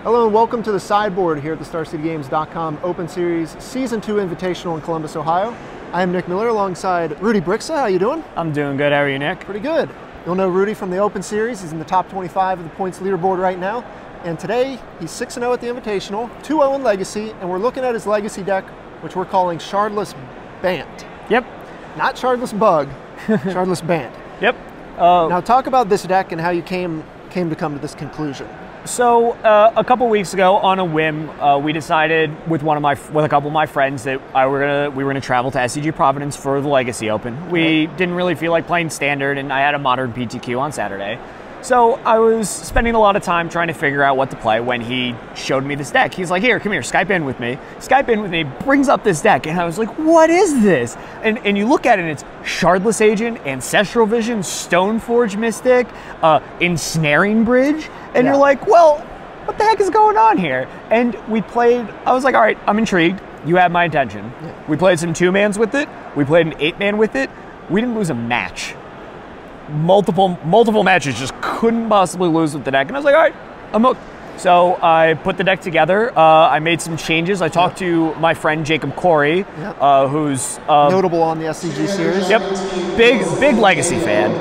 Hello and welcome to the sideboard here at the StarCityGames.com Open Series Season 2 Invitational in Columbus, Ohio. I am Nick Miller alongside Rudy Briksza. How you doing? I'm doing good. How are you, Nick? Pretty good. You'll know Rudy from the Open Series. He's in the top 25 of the points leaderboard right now. And today, he's 6-0 at the Invitational, 2-0 in Legacy, and we're looking at his Legacy deck, which we're calling Shardless Bant. Yep. Not Shardless Bug, Shardless Bant. Yep. Now talk about this deck and how you came to come to this conclusion. So a couple weeks ago, on a whim, we decided with a couple of my friends that we were gonna travel to SCG Providence for the Legacy Open. We didn't really feel like playing Standard, and I had a Modern PTQ on Saturday. So I was spending a lot of time trying to figure out what to play when he showed me this deck. He's like, here, come here, Skype in with me. Skype in with me, brings up this deck, and I was like, what is this? And you look at it, and it's Shardless Agent, Ancestral Vision, Stoneforge Mystic, Ensnaring Bridge, and you're like, well, what the heck is going on here? And we played, I was like, all right, I'm intrigued. You have my attention. Yeah. We played some 2-mans with it. We played an 8-man with it. We didn't lose a match. Multiple matches, just couldn't possibly lose with the deck. And I was like, all right, I'm hooked. So I put the deck together. I made some changes. I talked to my friend Jacob Corey, who's notable on the SCG series. Yep, big Legacy fan.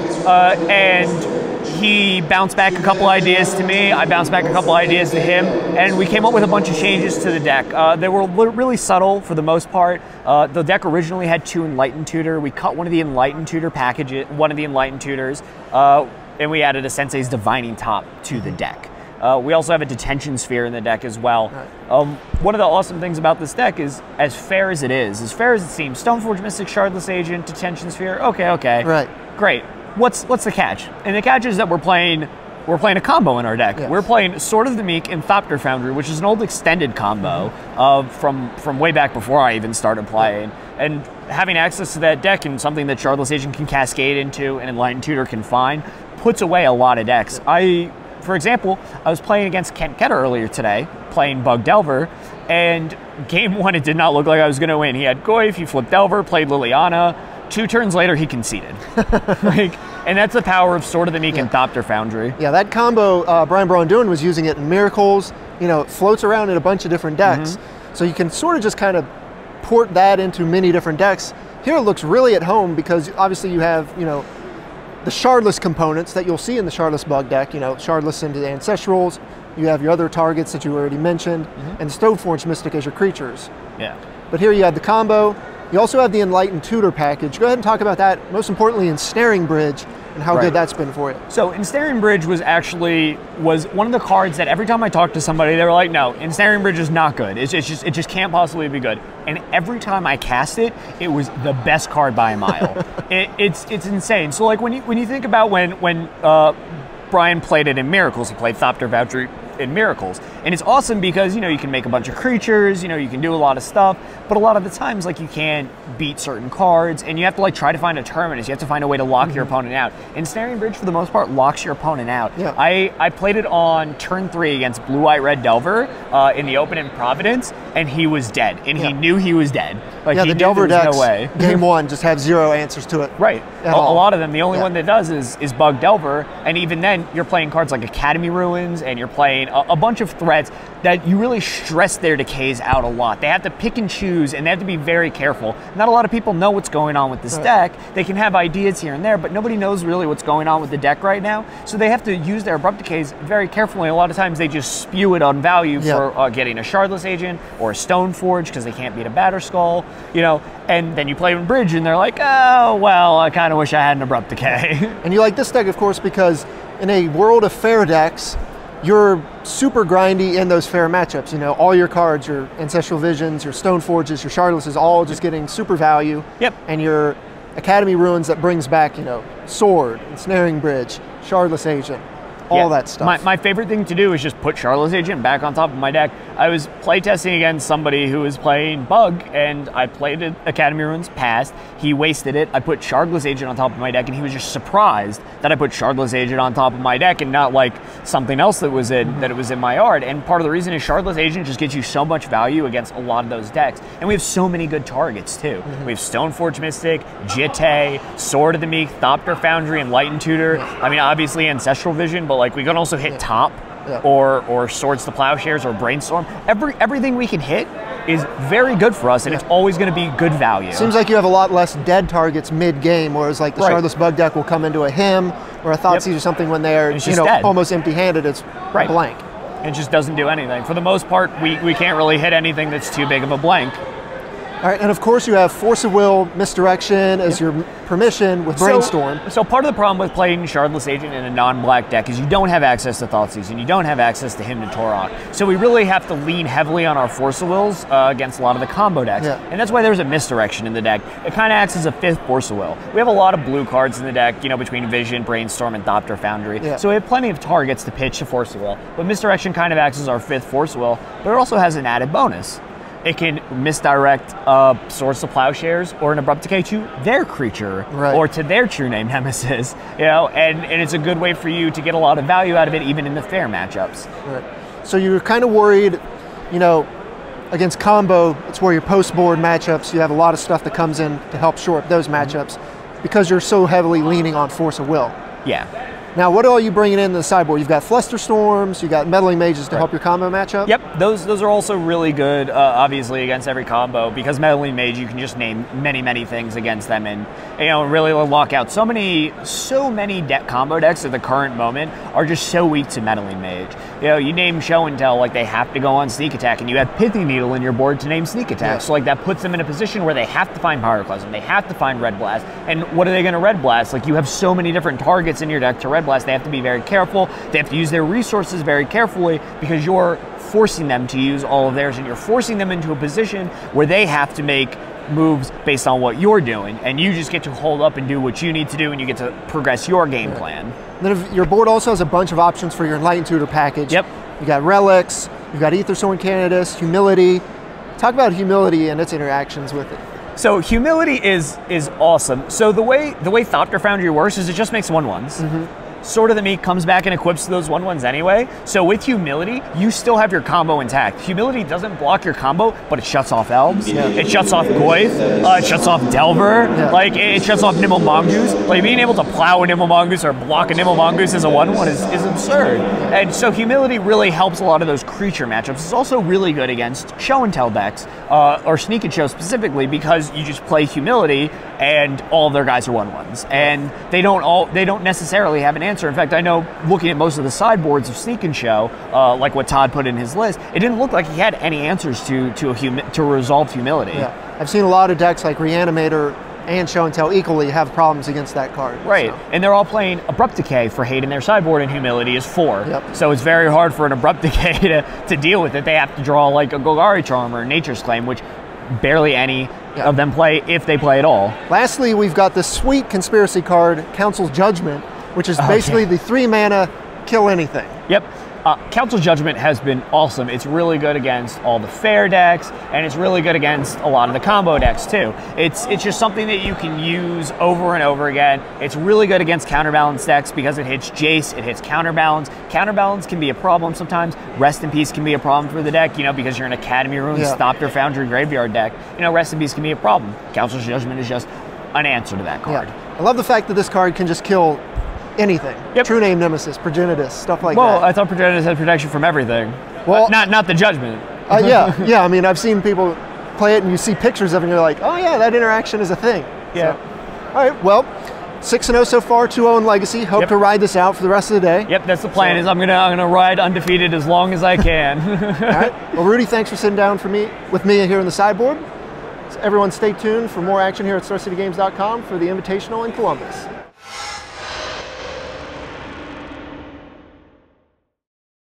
And he bounced back a couple ideas to me. I bounced back a couple ideas to him, and we came up with a bunch of changes to the deck. They were really subtle for the most part. The deck originally had 2 Enlightened Tutor. We cut one of the Enlightened Tutor packages, one of the Enlightened Tutors, and we added a Sensei's Divining Top to the deck. We also have a Detention Sphere in the deck as well. One of the awesome things about this deck is, as fair as it is, as fair as it seems, Stoneforge Mystic, Shardless Agent, Detention Sphere, okay. Right. Great. What's the catch? And the catch is that we're playing a combo in our deck. Yes. We're playing Sword of the Meek and Thopter Foundry, which is an old extended combo from way back before I even started playing. And having access to that deck and something that Shardless Agent can cascade into and Enlightened Tutor can find puts away a lot of decks. For example, I was playing against Kent Ketter earlier today, playing Bug Delver, and game 1 it did not look like I was going to win. He had Goyf, he flipped Delver, played Liliana. 2 turns later, he conceded. And that's the power of Sword of the Meek and Thopter Foundry. Yeah, that combo, Brian Braun-Duin was using it in Miracles. You know, it floats around in a bunch of different decks. So you can sort of just kind of port that into many different decks. Here it looks really at home because obviously you have, you know, the Shardless components that you'll see in the Shardless Bug deck. You know, Shardless into the Ancestrals. You have your other targets that you already mentioned, and the Stoneforge Mystic as your creatures. Yeah. But here you have the combo. You also have the Enlightened Tutor package. Go ahead and talk about that, most importantly, Ensnaring Bridge, and how good that's been for you. So Ensnaring Bridge was one of the cards that every time I talked to somebody, they were like, no, Ensnaring Bridge is not good. It just can't possibly be good. And every time I cast it, it was the best card by a mile. It's insane. So like when you think about when Brian played it in Miracles, he played Thopter Foundry in Miracles, and it's awesome because, you know, you can make a bunch of creatures, you know, you can do a lot of stuff, but a lot of the times, like, you can't beat certain cards, and you have to like try to find a terminus. You have to find a way to lock your opponent out. Ensnaring Bridge, for the most part, locks your opponent out. Yeah. I played it on turn 3 against Blue White Red Delver in the Open in Providence, and he was dead, and he knew he was dead. Like, yeah, he the knew Delver there was decks, no way. game 1 just have 0 answers to it. Right. A lot of them. The only one that does is Bug Delver, and even then, you're playing cards like Academy Ruins, and you're playing a bunch of threats that you really stress their decays out a lot. They have to pick and choose, and they have to be very careful. Not a lot of people know what's going on with this deck. They can have ideas here and there, but nobody knows really what's going on with the deck right now. So they have to use their abrupt decays very carefully. A lot of times they just spew it on value for getting a Shardless Agent or a Stoneforge because they can't beat a Batterskull, you know. And then you play in Bridge, and they're like, oh, well, I kind of wish I had an abrupt decay. And you like this deck, of course, because in a world of fair decks, you're super grindy in those fair matchups. You know, all your cards, your Ancestral Visions, your Stoneforges, your Shardlesses, all just getting super value. Yep. And your Academy Ruins that brings back, you know, Sword, Ensnaring Bridge, Shardless Agent, all that stuff. My favorite thing to do is just put Shardless Agent back on top of my deck. I was playtesting against somebody who was playing Bug, and I played it Academy Ruins, passed. He wasted it. I put Shardless Agent on top of my deck, and he was just surprised that I put Shardless Agent on top of my deck and not like something else that was in my yard. And part of the reason is Shardless Agent just gets you so much value against a lot of those decks. And we have so many good targets too. We have Stoneforge Mystic, Jitte, Sword of the Meek, Thopter Foundry, Enlightened Tutor. I mean, obviously Ancestral Vision, but like we can also hit top. or Swords to Plowshares or Brainstorm. Everything we can hit is very good for us, and it's always going to be good value. Seems like you have a lot less dead targets mid-game, whereas like the Shardless Bug deck will come into a Hymn or a Thoughtseize or something when they're almost empty-handed. It's blank. It just doesn't do anything. For the most part, we can't really hit anything that's too big of a blank. All right, and of course you have Force of Will, Misdirection as your permission with Brainstorm. So part of the problem with playing Shardless Agent in a non-black deck is you don't have access to Thoughtseize and you don't have access to Hymn to Torok. So we really have to lean heavily on our Force of Wills against a lot of the combo decks. And that's why there's a Misdirection in the deck. It kind of acts as a 5th Force of Will. We have a lot of blue cards in the deck, between Vision, Brainstorm, and Thopter Foundry. So we have plenty of targets to pitch to Force of Will. But Misdirection kind of acts as our 5th Force of Will, but it also has an added bonus. It can misdirect Swords to Plowshares or an Abrupt Decay to their creature or to their true name nemesis, and it's a good way for you to get a lot of value out of it even in the fair matchups. So you're kind of worried, against combo, it's where your post-board matchups, you have a lot of stuff that comes in to help shore up those matchups because you're so heavily leaning on Force of Will. Now, what are you bringing in the sideboard? You've got Flusterstorms, you've got Meddling Mages to help your combo matchup? Yep, those are also really good, obviously, against every combo, because Meddling Mage, you can just name many things against them and, really lock out. So many combo decks at the current moment are just so weak to Meddling Mage. You name Show and Tell, like they have to go on Sneak Attack, and you have Pithy Needle in your board to name Sneak Attack, so like that puts them in a position where they have to find Pyroclasm, they have to find Red Blast, and what are they going to Red Blast? Like you have so many different targets in your deck to Red Blast, they have to be very careful. They have to use their resources very carefully because you're forcing them to use all of theirs and you're forcing them into a position where they have to make moves based on what you're doing, and you just get to hold up and do what you need to do and you get to progress your game plan. And then your board also has a bunch of options for your Enlightened Tutor package. You got Relics, you've got Aetherstone Candidates, Humility. Talk about Humility and its interactions with it. So Humility is awesome. So the way Thopter Foundry works is it just makes 1/1s. Sword of the Meek comes back and equips those 1/1s anyway. So with Humility, you still have your combo intact. Humility doesn't block your combo, but it shuts off Elves. It shuts off Goyf. It shuts off Delver. Like it shuts off Nimble Mongoose. Like being able to plow a Nimble Mongoose or block a Nimble Mongoose as a 1/1 is absurd. And so Humility really helps a lot of those creature matchups. It's also really good against Show and Tell decks, or Sneak and Show specifically, because you just play Humility and all of their guys are 1/1s, and they don't necessarily have an answer. In fact, I know looking at most of the sideboards of Sneak and Show, like what Todd put in his list, it didn't look like he had any answers to resolve Humility. I've seen a lot of decks like Reanimator and Show and Tell equally have problems against that card. And they're all playing Abrupt Decay for hate in their sideboard, and Humility is 4. So it's very hard for an Abrupt Decay to deal with it. They have to draw like a Golgari Charm or Nature's Claim, which barely any of them play, if they play at all. Lastly, we've got this sweet conspiracy card, Council's Judgment, which is basically the 3-mana kill anything. Council's Judgment has been awesome. It's really good against all the fair decks, and it's really good against a lot of the combo decks too. It's just something that you can use over and over again. It's really good against counterbalance decks because it hits Jace, it hits counterbalance. Counterbalance can be a problem sometimes. Rest in Peace can be a problem for the deck, because you're an Academy Ruins, Thopter Foundry Graveyard deck. Rest in Peace can be a problem. Council's Judgment is just an answer to that card. I love the fact that this card can just kill anything. True Name Nemesis, Progenitus, stuff like that. Well, I thought Progenitus had protection from everything. Well, not the Judgment. I mean, I've seen people play it and you see pictures of it and you're like, oh yeah, that interaction is a thing. So, all right, well, 6-0 so far, 2-0 in Legacy. Hope to ride this out for the rest of the day. That's the plan. Is I'm gonna ride undefeated as long as I can. All right. Well, Rudy, thanks for sitting down with me here in the sideboard. So everyone, stay tuned for more action here at StarCityGames.com for the Invitational in Columbus.